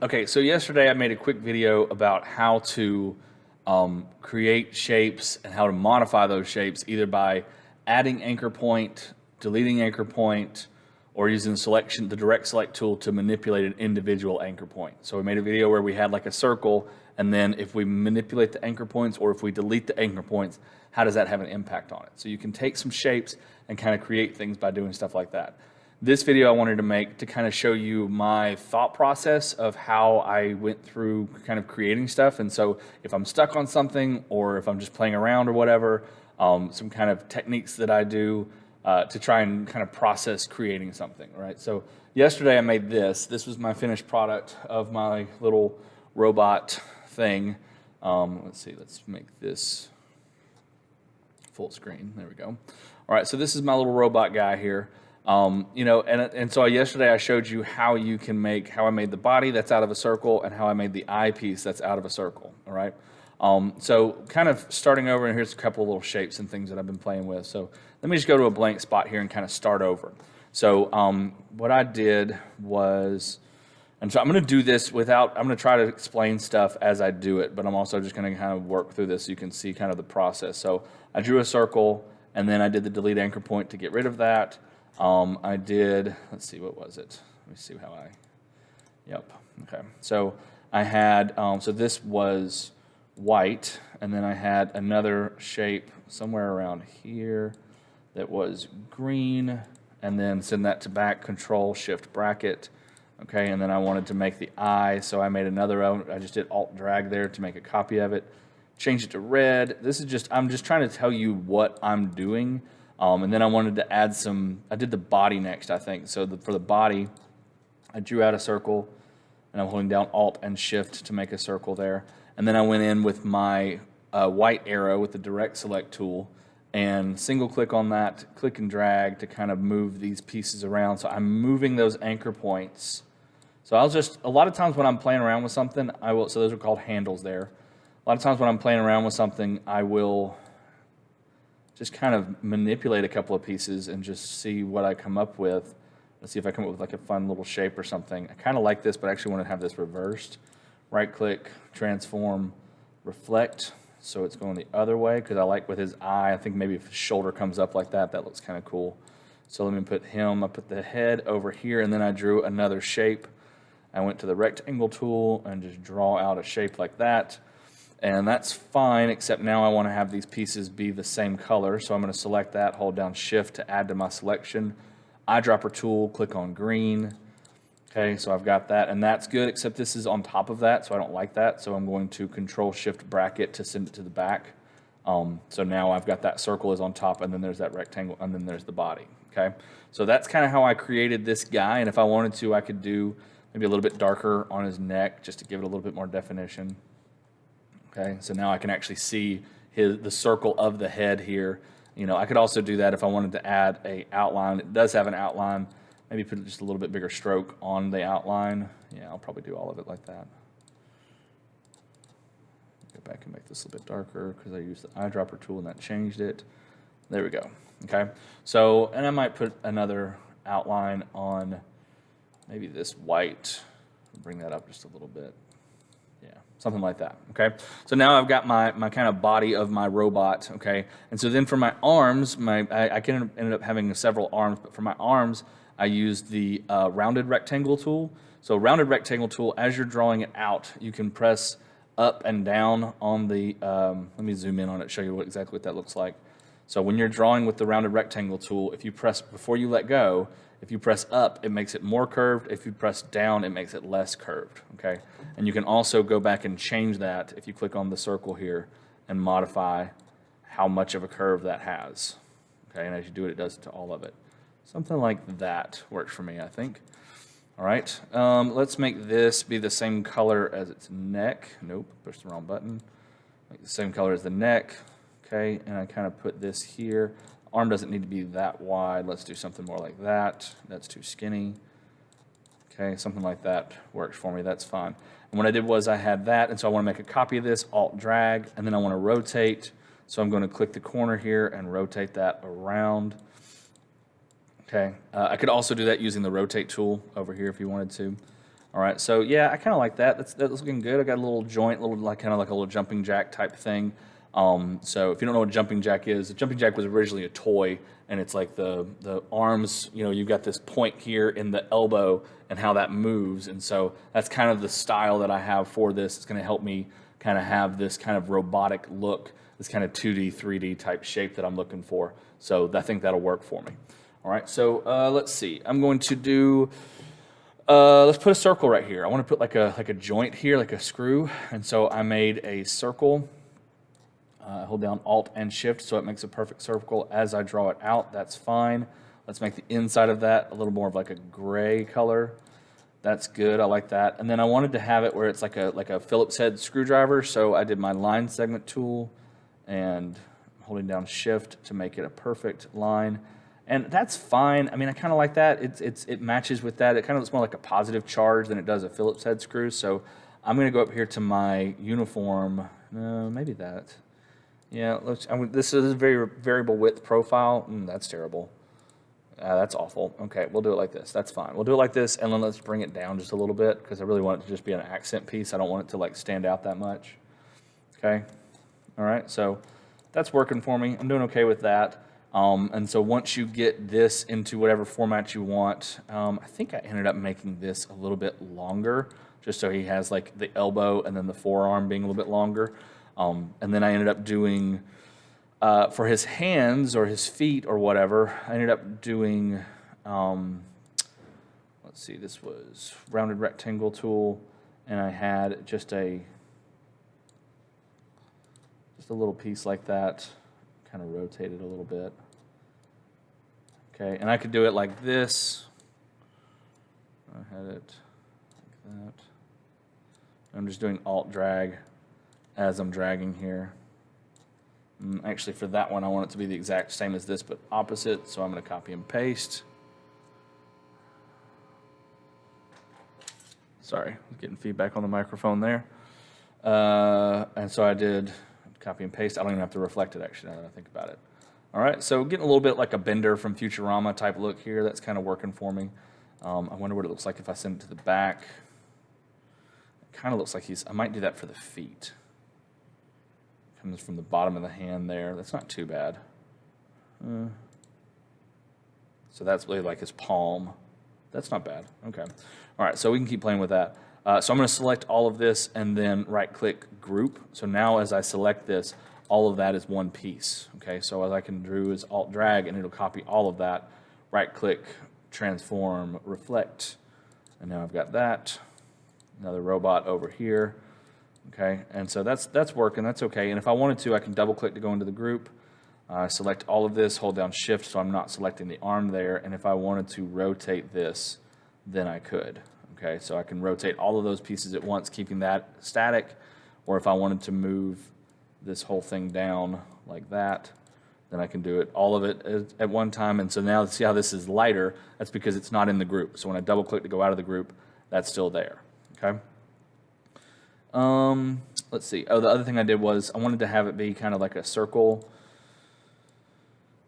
Okay, so yesterday I made a quick video about how to create shapes and how to modify those shapes either by adding anchor point, deleting anchor point, or using the direct select tool to manipulate an individual anchor point. So we made a video where we had like a circle, and then if we manipulate the anchor points or if we delete the anchor points, how does that have an impact on it? So you can take some shapes and kind of create things by doing stuff like that. This video I wanted to make to kind of show you my thought process of how I went through kind of creating stuff. And so if I'm stuck on something or if I'm just playing around or whatever, some kind of techniques that I do to try and kind of process creating something, right? So yesterday I made this. This was my finished product of my little robot thing. Let's see, let's make this full screen. There we go. All right, so this is my little robot guy here. And so yesterday I showed you how I made the body that's out of a circle and how I made the eye piece that's out of a circle, all right? So kind of starting over, and here's a couple of little shapes and things that I've been playing with. So let me just go to a blank spot here and kind of start over. So what I did was, and so I'm going to do this I'm going to try to explain stuff as I do it, but I'm also just going to kind of work through this so you can see kind of the process. So I drew a circle, and then I did the delete anchor point to get rid of that. I did, let's see, what was it? Let me see yep, okay. So I had, so this was white, and then I had another shape somewhere around here that was green, and then send that to back, Control, Shift, bracket, okay, and then I wanted to make the eye, so I made another, I just did Alt drag there to make a copy of it, change it to red. I'm just trying to tell you what I'm doing. And then I wanted to add I did the body next, I think. So for the body, I drew out a circle, and I'm holding down Alt and Shift to make a circle there. And then I went in with my white arrow with the direct select tool and single click on that, click and drag to kind of move these pieces around. So I'm moving those anchor points. So a lot of times when I'm playing around with something, so those are called handles there. A lot of times when I'm playing around with something, I will just kind of manipulate a couple of pieces and just see what I come up with. Let's see if I come up with like a fun little shape or something. I kind of like this, but I actually want to have this reversed. Right click, transform, reflect. So it's going the other way because I like with his eye, I think maybe if his shoulder comes up like that, that looks kind of cool. So let me I put the head over here, and then I drew another shape. I went to the rectangle tool and just draw out a shape like that. And that's fine, except now I want to have these pieces be the same color. So I'm going to select that, hold down Shift to add to my selection. Eyedropper tool, click on green. Okay, so I've got that, and that's good, except this is on top of that, so I don't like that. So I'm going to Control Shift bracket to send it to the back. So now I've got that circle is on top, and then there's that rectangle, and then there's the body. Okay, so that's kind of how I created this guy, and if I wanted to, I could do maybe a little bit darker on his neck just to give it a little bit more definition. Okay, so now I can actually see the circle of the head here. I could also do that if I wanted to add an outline. It does have an outline. Maybe put just a little bit bigger stroke on the outline. Yeah, I'll probably do all of it like that. Go back and make this a little bit darker because I used the eyedropper tool and that changed it. There we go. Okay, so, and I might put another outline on maybe this white. Bring that up just a little bit. Yeah, something like that, okay? So now I've got my kind of body of my robot, okay? And so then for my arms, I can ended up having several arms, but for my arms, I used the rounded rectangle tool. So rounded rectangle tool, as you're drawing it out, you can press up and down on the, let me zoom in on it, show you exactly what that looks like. So when you're drawing with the rounded rectangle tool, if you press, before you let go, if you press up, it makes it more curved. If you press down, it makes it less curved, okay? And you can also go back and change that if you click on the circle here and modify how much of a curve that has, okay? And as you do it, it does it to all of it. Something like that works for me, I think. All right, let's make this be the same color as its neck. Nope, pushed the wrong button. Make the same color as the neck, okay? And I kind of put this here. Arm doesn't need to be that wide. Let's do something more like that. That's too skinny. Okay, something like that works for me. That's fine. And what I did was I had that, and so I want to make a copy of this, Alt drag, and then I want to rotate. So I'm going to click the corner here and rotate that around. Okay, I could also do that using the rotate tool over here if you wanted to. All right, so yeah, I kind of like that. That's looking good. I got a little joint, little like kind of like a little jumping jack type thing. So if you don't know what a jumping jack is, a jumping jack was originally a toy, and it's like the arms. You know, you've got this point here in the elbow, and how that moves, and so that's kind of the style that I have for this. It's going to help me kind of have this kind of robotic look, this kind of 2D, 3D type shape that I'm looking for. So I think that'll work for me. All right, so let's see. I'm going to do. Let's put a circle right here. I want to put like a joint here, like a screw. And so I made a circle. Hold down Alt and Shift so it makes a perfect circle. As I draw it out, that's fine. Let's make the inside of that a little more of like a gray color. That's good. I like that. And then I wanted to have it where it's like a Phillips head screwdriver. So I did my line segment tool and holding down Shift to make it a perfect line. And that's fine. I mean, I kind of like that. It matches with that. It kind of looks more like a positive charge than it does a Phillips head screw. So I'm going to go up here to my uniform. No, maybe that. Yeah, this is a very variable width profile. That's terrible. That's awful. Okay, we'll do it like this. That's fine. We'll do it like this, and then let's bring it down just a little bit because I really want it to just be an accent piece. I don't want it to like stand out that much. Okay. All right. So that's working for me. I'm doing okay with that. And so once you get this into whatever format you want, I think I ended up making this a little bit longer, just so he has like the elbow and then the forearm being a little bit longer. And then I ended up doing, for his hands or his feet or whatever, I ended up doing, let's see, this was rounded rectangle tool, and I had just a little piece like that. Kind of rotate it a little bit. Okay, and I could do it like this. I had it like that. I'm just doing Alt drag as I'm dragging here. Actually, for that one, I want it to be the exact same as this, but opposite. So I'm going to copy and paste. Sorry, I'm getting feedback on the microphone there. And so I did copy and paste. I don't even have to reflect it, actually, now that I think about it. All right, so getting a little bit like a Bender from Futurama type look here. That's kind of working for me. I wonder what it looks like if I send it to the back. It kind of looks like I might do that for the feet. Comes from the bottom of the hand there. That's not too bad. So that's really like his palm. That's not bad. Okay. All right, so we can keep playing with that. So I'm going to select all of this and then right-click Group. So now as I select this, all of that is one piece. Okay, so what I can do is Alt-Drag, and it'll copy all of that. Right-click, Transform, Reflect. And now I've got that. Another robot over here. Okay, and so that's working. That's okay. And if I wanted to, I can double-click to go into the group. Select all of this, hold down Shift so I'm not selecting the arm there. And if I wanted to rotate this, then I could. Okay, so I can rotate all of those pieces at once, keeping that static. Or if I wanted to move this whole thing down like that, then I can do it, all of it at one time. And so now see how this is lighter? That's because it's not in the group. So when I double click to go out of the group, that's still there. Okay. Let's see. Oh, the other thing I did was I wanted to have it be kind of like a circle,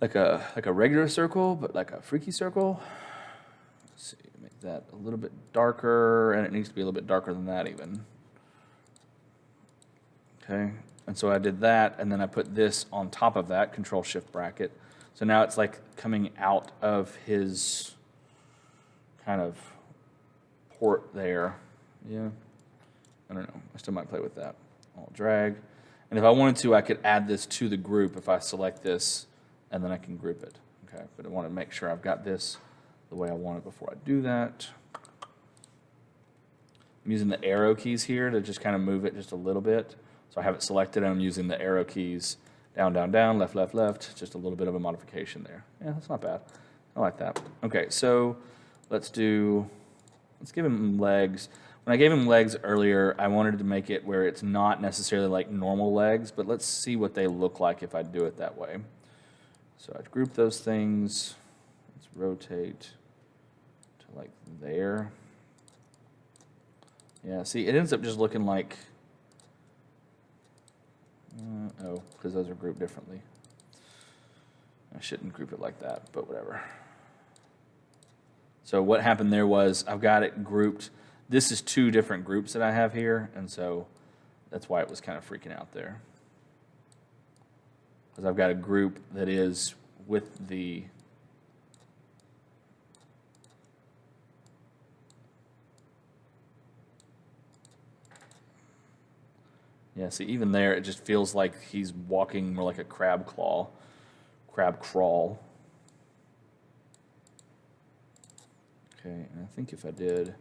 like a regular circle, but like a freaky circle. Let's see. That a little bit darker, and it needs to be a little bit darker than that even. Okay, and so I did that, and then I put this on top of that, Control-Shift bracket. So now it's like coming out of his kind of port there. Yeah, I don't know. I still might play with that. I'll drag. And if I wanted to, I could add this to the group if I select this, and then I can group it. Okay, but I want to make sure I've got this the way I want it before I do that. I'm using the arrow keys here to just kind of move it just a little bit. So I have it selected, and I'm using the arrow keys down, down, down, left, left, left, just a little bit of a modification there. Yeah, that's not bad. I like that. Okay, so let's give him legs. When I gave him legs earlier, I wanted to make it where it's not necessarily like normal legs, but let's see what they look like if I do it that way. So I'd group those things. Let's rotate to like there. Yeah, see, it ends up just looking like, because those are grouped differently. I shouldn't group it like that, but whatever. So what happened there was I've got it grouped this is two different groups that I have here, and so that's why it was kind of freaking out there. Because I've got a group that is with the yeah, see, even there, it just feels like he's walking more like a crab crawl. Okay, and I think if I did,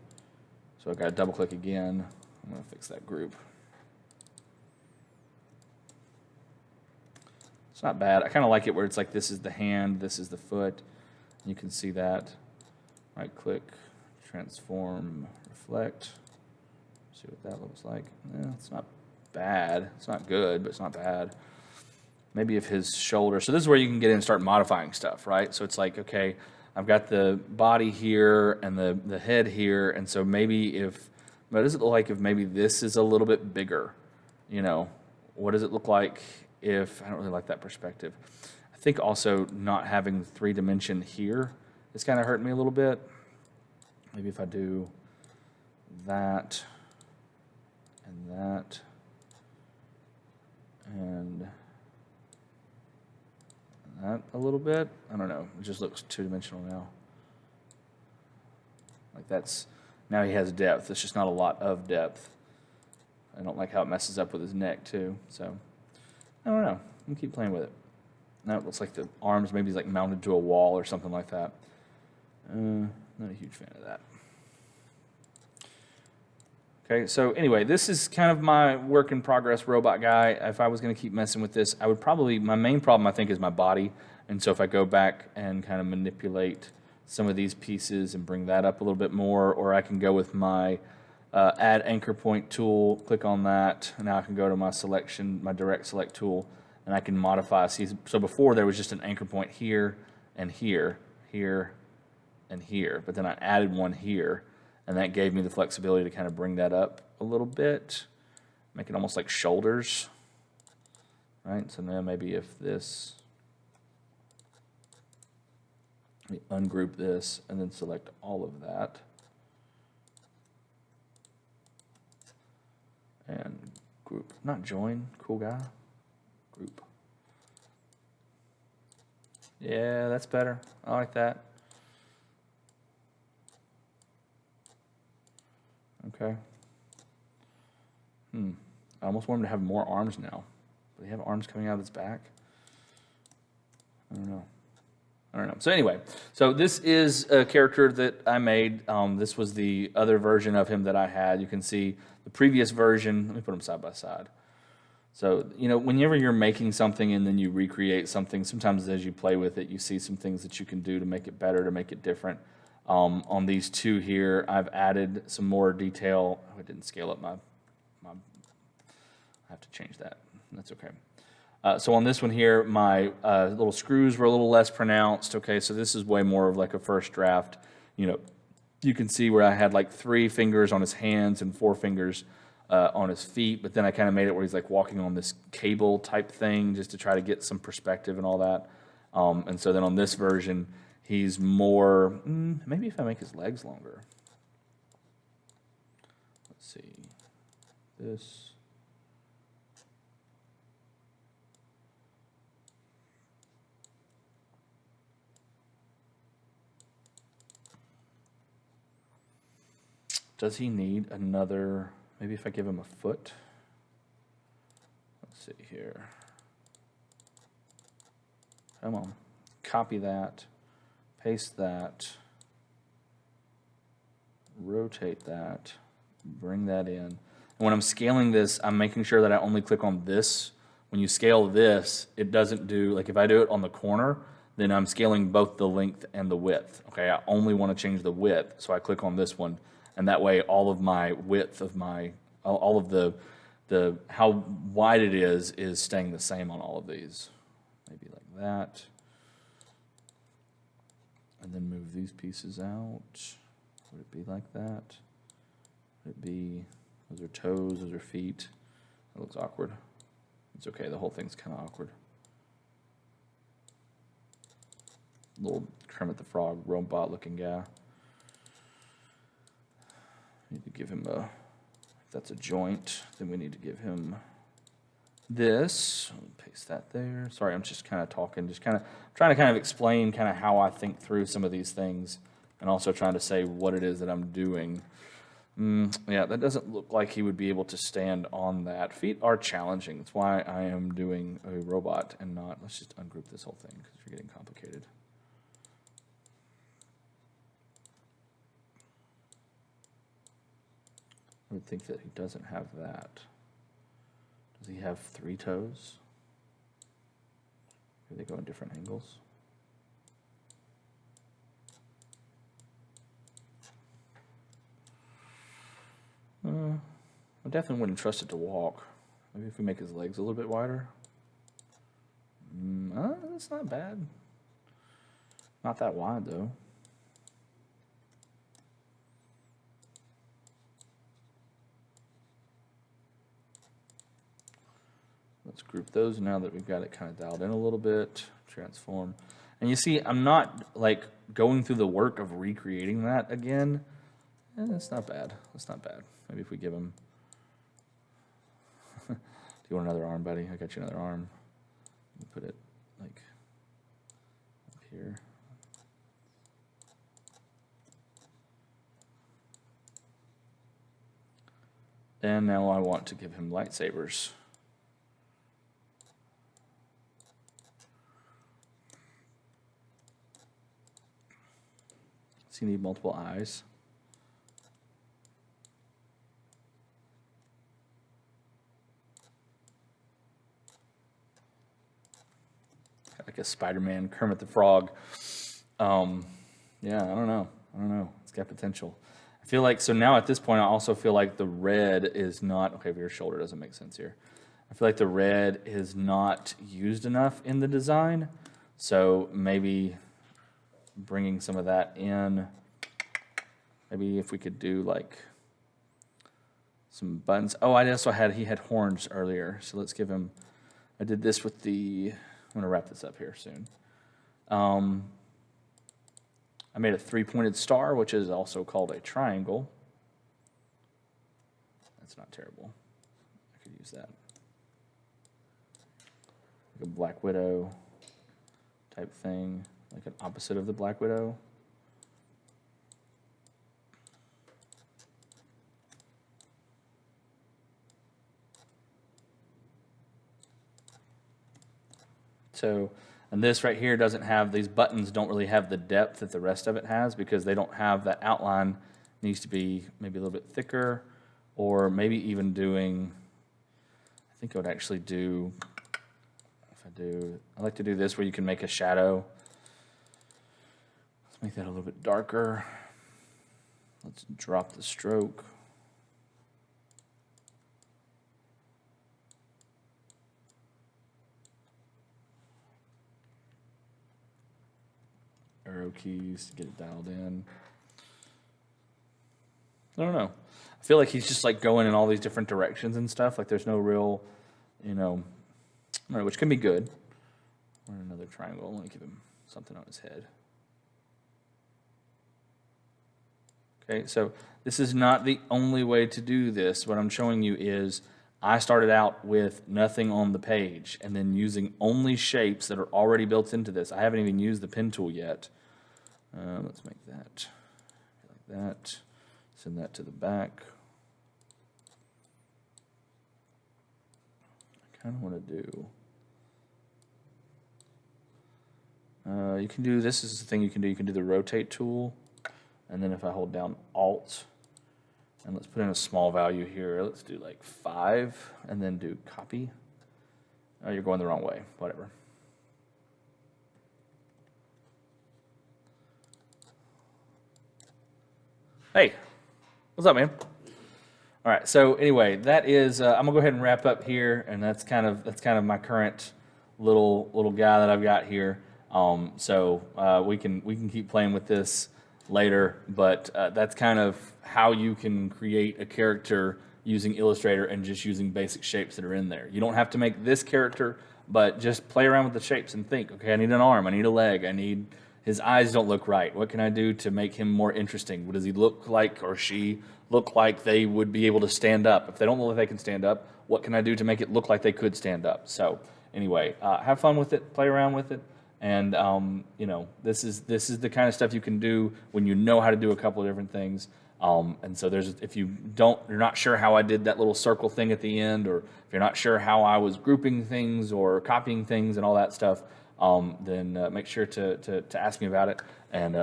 so I got to double click again. I'm going to fix that group. It's not bad. I kind of like it where it's like this is the hand, this is the foot. You can see that. Right click, transform, reflect. See what that looks like. Yeah, it's not bad. It's not good, but it's not bad. Maybe if his shoulder. So this is where you can get in and start modifying stuff, right? So it's like, okay, I've got the body here and the head here, and so maybe if, what does it look like if maybe this is a little bit bigger? You know, what does it look like if, I don't really like that perspective. I think also not having 3-dimension here is kind of hurting me a little bit. Maybe if I do that and that and that a little bit. I don't know. It just looks 2-dimensional now. Like that's, now he has depth. It's just not a lot of depth. I don't like how it messes up with his neck too. So I don't know. I'm keep playing with it. Now it looks like the arms maybe he's like mounted to a wall or something like that. Not a huge fan of that. Okay, so anyway, this is kind of my work in progress robot guy. If I was going to keep messing with this, I would probably, my main problem I think is my body. And so if I go back and kind of manipulate some of these pieces and bring that up a little bit more, or I can go with my add anchor point tool, click on that, and now I can go to my selection, my direct select tool, and I can modify. See, so before there was just an anchor point here and here, here and here, but then I added one here. And that gave me the flexibility to kind of bring that up a little bit, make it almost like shoulders, right? So now maybe if this, let me ungroup this and then select all of that. And group, not join, cool guy, group. Yeah, that's better. I like that. Okay. I almost want him to have more arms now. But he have arms coming out of his back? I don't know. So anyway, so this is a character that I made. This was the other version of him that I had. You can see the previous version. Let me put them side by side. So, you know, whenever you're making something and then you recreate something, sometimes as you play with it, you see some things that you can do to make it better, to make it different. On these two here, I've added some more detail. Oh, I didn't scale up my I have to change that. That's okay. So on this one here, my little screws were a little less pronounced. Okay, so this is way more of like a first draft. You know, you can see where I had like 3 fingers on his hands and 4 fingers on his feet, but then I kind of made it where he's like walking on this cable type thing just to try to get some perspective and all that. And so then on this version, he's more, maybe if I make his legs longer. Let's see, this. Does he need another, maybe if I give him a foot? Let's see here. Come on, copy that, paste that, rotate that, bring that in. And when I'm scaling this, I'm making sure that I only click on this. When you scale this, it doesn't do, like if I do it on the corner, then I'm scaling both the length and the width. Okay, I only want to change the width, so I click on this one. And that way, all of my width of my, all of the how wide it is staying the same on all of these. Maybe like that. And then move these pieces out. Would it be like that? Would it be, those are toes, those are feet. That looks awkward. It's okay, the whole thing's kind of awkward. Little Kermit the Frog robot looking guy. Need to give him a, if that's a joint, then we need to give him this. Paste that there. Sorry, I'm just kind of talking, just kind of trying to kind of explain kind of how I think through some of these things, and also trying to say what it is that I'm doing. Yeah, that doesn't look like he would be able to stand on that. Feet are challenging. That's why I am doing a robot and not, let's just ungroup this whole thing because we're getting complicated. I would think that he doesn't have that. Does he have 3 toes? Do they go in different angles? I definitely wouldn't trust it to walk. Maybe if we make his legs a little bit wider. That's not bad. Not that wide, though. Let's group those now that we've got it kind of dialed in a little bit. Transform. And you see, I'm not like going through the work of recreating that again. That's not bad. That's not bad. Maybe if we give him... Do you want another arm, buddy? I got you another arm. Put it like up here. And now I want to give him lightsabers. So you need multiple eyes. Like a Spider-Man Kermit the Frog. Yeah, I don't know. It's got potential. I feel like, so now at this point, I also feel like the red is not, okay, your shoulder doesn't make sense here. I feel like the red is not used enough in the design. So maybe bringing some of that in. Maybe if we could do like some buttons. Oh, he had horns earlier. So let's give him, I did this with the, I'm going to wrap this up here soon. I made a 3-pointed star, which is also called a triangle. That's not terrible. I could use that. Like a Black Widow type thing, like an opposite of the Black Widow. So, and this right here doesn't have, these buttons don't really have the depth that the rest of it has because they don't have that outline. It needs to be maybe a little bit thicker, or maybe even doing, I think I would actually do, I like to do this where you can make a shadow. Let's make that a little bit darker. Let's drop the stroke. Arrow keys to get it dialed in. I don't know. I feel like he's just like going in all these different directions and stuff. Like there's no real, I don't know, which can be good. Or another triangle. Let me give him something on his head. Okay, so this is not the only way to do this. What I'm showing you is I started out with nothing on the page and then using only shapes that are already built into this. I haven't even used the pen tool yet. Let's make that like that. Send that to the back. I kind of want to do... you can do, this is the thing you can do. You can do the rotate tool. And then if I hold down Alt, and let's put in a small value here. Let's do like 5, and then do copy. Oh, you're going the wrong way. Whatever. Hey, what's up, man? All right. So anyway, that is. I'm gonna go ahead and wrap up here, and that's kind of my current little guy that I've got here. So we can keep playing with this later, but that's kind of how you can create a character using Illustrator and just using basic shapes that are in there. You don't have to make this character, but just play around with the shapes and think, okay, I need an arm, I need a leg, his eyes don't look right. What can I do to make him more interesting? What does he look like or she look like they would be able to stand up. If they don't look like they can stand up, what can I do to make it look like they could stand up? So anyway, have fun with it, play around with it, and you know, this is the kind of stuff you can do when you know how to do a couple of different things. And so if you're not sure how I did that little circle thing at the end, or if you're not sure how I was grouping things or copying things and all that stuff, then make sure to ask me about it, and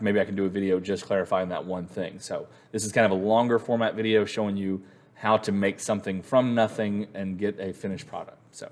maybe I can do a video just clarifying that one thing. So this is kind of a longer format video showing you how to make something from nothing and get a finished product. So.